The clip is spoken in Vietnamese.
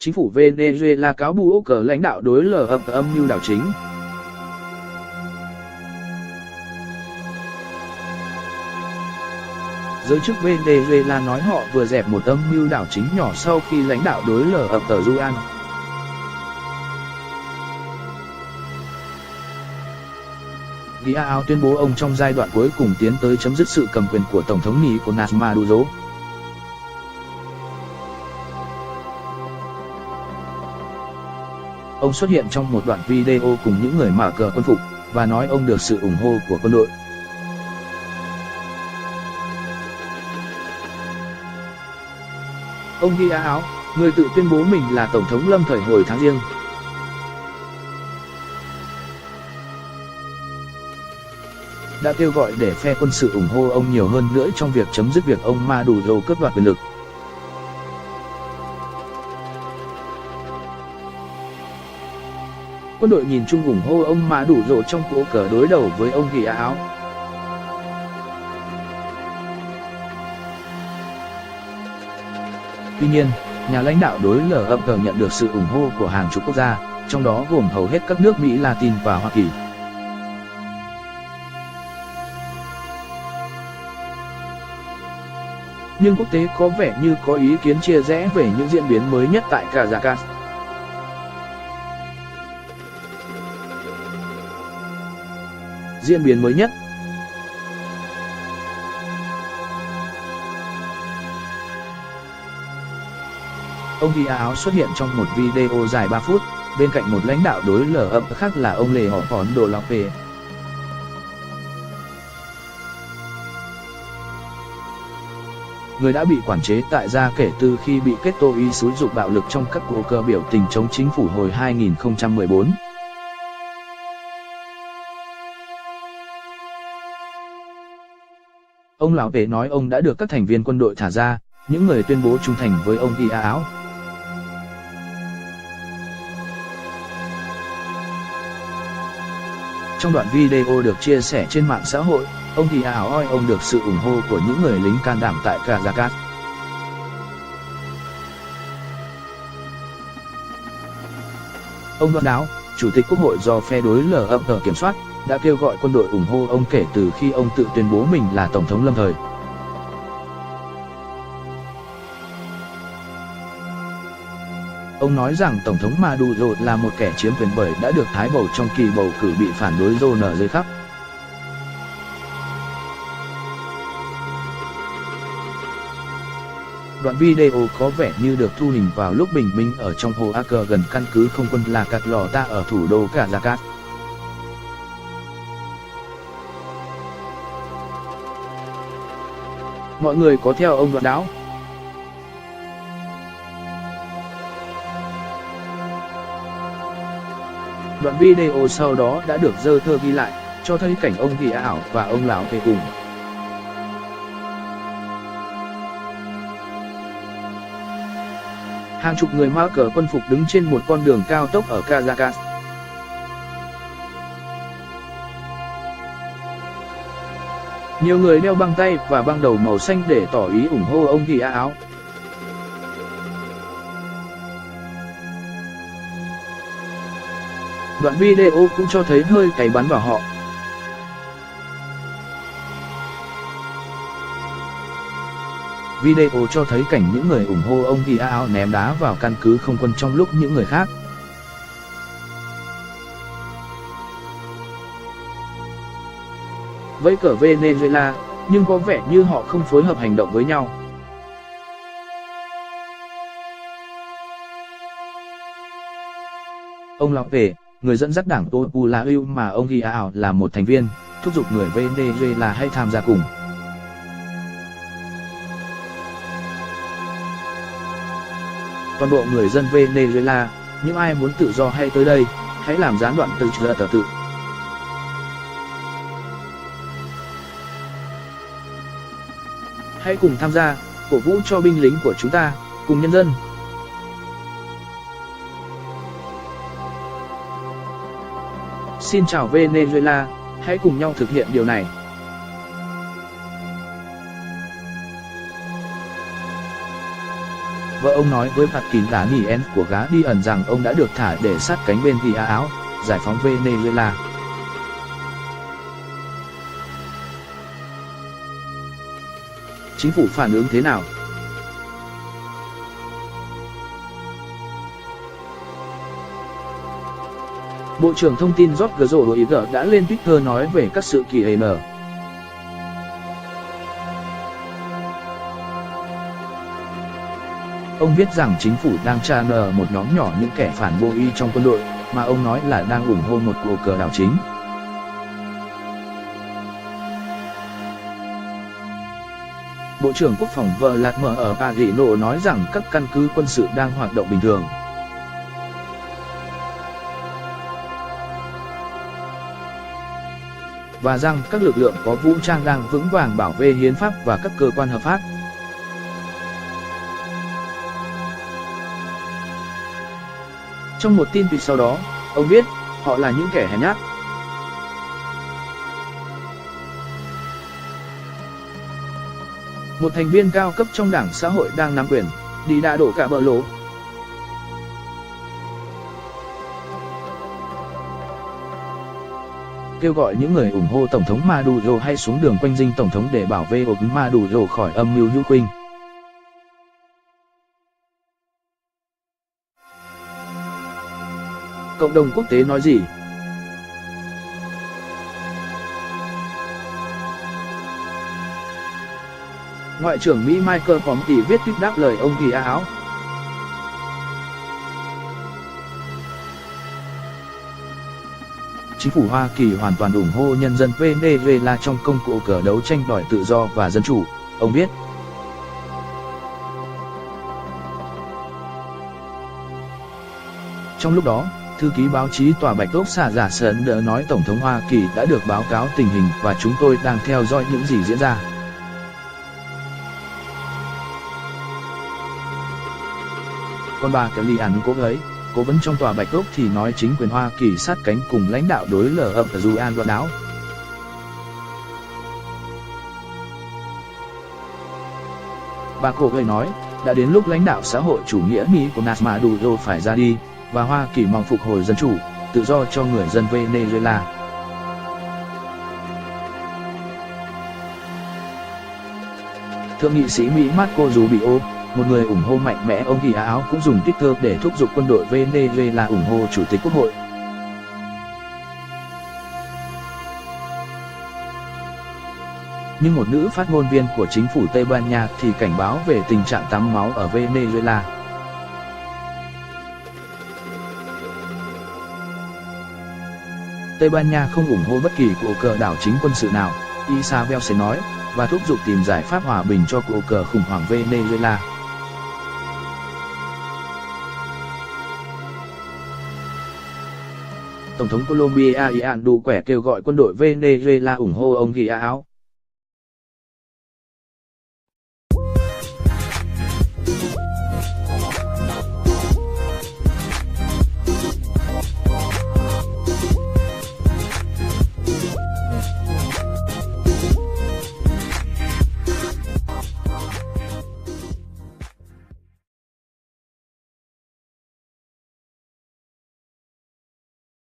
Chính phủ Venezuela cáo buộc cờ lãnh đạo đối lập âm mưu đảo chính. Giới chức Venezuela nói họ vừa dẹp một âm mưu đảo chính nhỏ sau khi lãnh đạo đối lập ở Juan Guaidó tuyên bố ông trong giai đoạn cuối cùng tiến tới chấm dứt sự cầm quyền của Tổng thống Nicolás Maduro. Ông xuất hiện trong một đoạn video cùng những người mặc cờ quân phục và nói ông được sự ủng hộ của quân đội. Ông Guaidó, người tự tuyên bố mình là Tổng thống lâm thời hồi tháng Giêng, đã kêu gọi để phe quân sự ủng hộ ông nhiều hơn nữa trong việc chấm dứt việc ông Maduro cướp đoạt quyền lực. Quân đội nhìn chung ủng hộ ông Maduro trong cuộc cờ đối đầu với ông Guaidó. Tuy nhiên, nhà lãnh đạo đối lập nhận được sự ủng hộ của hàng chục quốc gia, trong đó gồm hầu hết các nước Mỹ Latin và Hoa Kỳ. Nhưng quốc tế có vẻ như có ý kiến chia rẽ về những diễn biến mới nhất tại Caracas. Diễn biến mới nhất. Ông Guaidó xuất hiện trong một video dài 3 phút, bên cạnh một lãnh đạo đối lập khác là ông Leopoldo López. Người đã bị quản chế tại gia kể từ khi bị kết tội xúi giục bạo lực trong các cuộc cờ biểu tình chống chính phủ hồi 2014. Ông López nói ông đã được các thành viên quân đội thả ra, những người tuyên bố trung thành với ông Guaidó. Trong đoạn video được chia sẻ trên mạng xã hội, ông Guaidó nói ông được sự ủng hộ của những người lính can đảm tại Caracas. Ông Guaidó, Chủ tịch Quốc hội do phe đối lập kiểm soát, đã kêu gọi quân đội ủng hộ ông kể từ khi ông tự tuyên bố mình là Tổng thống lâm thời. Ông nói rằng Tổng thống Maduro là một kẻ chiếm quyền bởi đã được thái bầu trong kỳ bầu cử bị phản đối rôn ở dưới khắp. Đoạn video có vẻ như được thu hình vào lúc bình minh ở trong hồ Acre gần căn cứ không quân La Carlota ở thủ đô Caracas. Mọi người có theo ông Guaidó? Đoạn video sau đó đã được Reuters ghi lại, cho thấy cảnh ông Guaidó và ông López cùng. Hàng chục người mặc cờ quân phục đứng trên một con đường cao tốc ở Caracas. Nhiều người đeo băng tay và băng đầu màu xanh để tỏ ý ủng hộ ông Guaidó. Đoạn video cũng cho thấy hơi cay bắn vào họ. Video cho thấy cảnh những người ủng hộ ông Guaidó ném đá vào căn cứ không quân trong lúc những người khác vẫy cờ Venezuela, nhưng có vẻ như họ không phối hợp hành động với nhau. Ông López, người dẫn dắt đảng Popular mà ông Guaidó là một thành viên, thúc giục người Venezuela hãy tham gia cùng. Toàn bộ người dân Venezuela, những ai muốn tự do hãy tới đây, hãy làm gián đoạn tự. Hãy cùng tham gia, cổ vũ cho binh lính của chúng ta, cùng nhân dân. Xin chào Venezuela, hãy cùng nhau thực hiện điều này. Vợ ông nói với Patkin Daniel của Guardian rằng ông đã được thả để sát cánh bên Ghi Áo, giải phóng Venezuela. Chính phủ phản ứng thế nào? Bộ trưởng Thông tin Jorge Rodríguez đã lên Twitter nói về các sự kiện. Ông viết rằng chính phủ đang tra ngờ một nhóm nhỏ những kẻ phản bội trong quân đội, mà ông nói là đang ủng hộ một cuộc cờ đảo chính. Bộ trưởng Quốc phòng Vladimir ở Parino nói rằng các căn cứ quân sự đang hoạt động bình thường. Và rằng các lực lượng có vũ trang đang vững vàng bảo vệ hiến pháp và các cơ quan hợp pháp. Trong một tin tweet sau đó, ông viết, họ là những kẻ hèn nhát. Một thành viên cao cấp trong Đảng Xã hội đang nắm quyền, đi đã đổ cả bờ lỗ. Kêu gọi những người ủng hộ Tổng thống Maduro hay xuống đường quanh dinh Tổng thống để bảo vệ ông Maduro khỏi âm mưu hữu khuynh. Cộng đồng quốc tế nói gì? Ngoại trưởng Mỹ Michael Pompeo viết tweet đáp lời ông Ghi Áo. Chính phủ Hoa Kỳ hoàn toàn ủng hộ nhân dân Venezuela trong công cuộc đấu tranh đòi tự do và dân chủ, ông viết. Trong lúc đó, thư ký báo chí Tòa Bạch Ốc Xà Giả Sơn đã nói Tổng thống Hoa Kỳ đã được báo cáo tình hình và chúng tôi đang theo dõi những gì diễn ra. Còn bà Kellyanne cố vấn trong Tòa Bạch Ốc thì nói chính quyền Hoa Kỳ sát cánh cùng lãnh đạo đối lập ở Juan Guaido. Bà nói, đã đến lúc lãnh đạo xã hội chủ nghĩa Nicolás Maduro phải ra đi, và Hoa Kỳ mong phục hồi dân chủ, tự do cho người dân Venezuela. Thượng nghị sĩ Mỹ Marco Rubio, một người ủng hộ mạnh mẽ ông Ghi Áo cũng dùng Twitter để thúc giục quân đội Venezuela ủng hộ Chủ tịch Quốc hội. Nhưng một nữ phát ngôn viên của chính phủ Tây Ban Nha thì cảnh báo về tình trạng tắm máu ở Venezuela. Tây Ban Nha không ủng hộ bất kỳ cuộc cờ đảo chính quân sự nào, Isabel sẽ nói, và thúc giục tìm giải pháp hòa bình cho cuộc cờ khủng hoảng Venezuela. Tổng thống Colombia Ian Duque kêu gọi quân đội Venezuela ủng hộ ông Ghi Áo.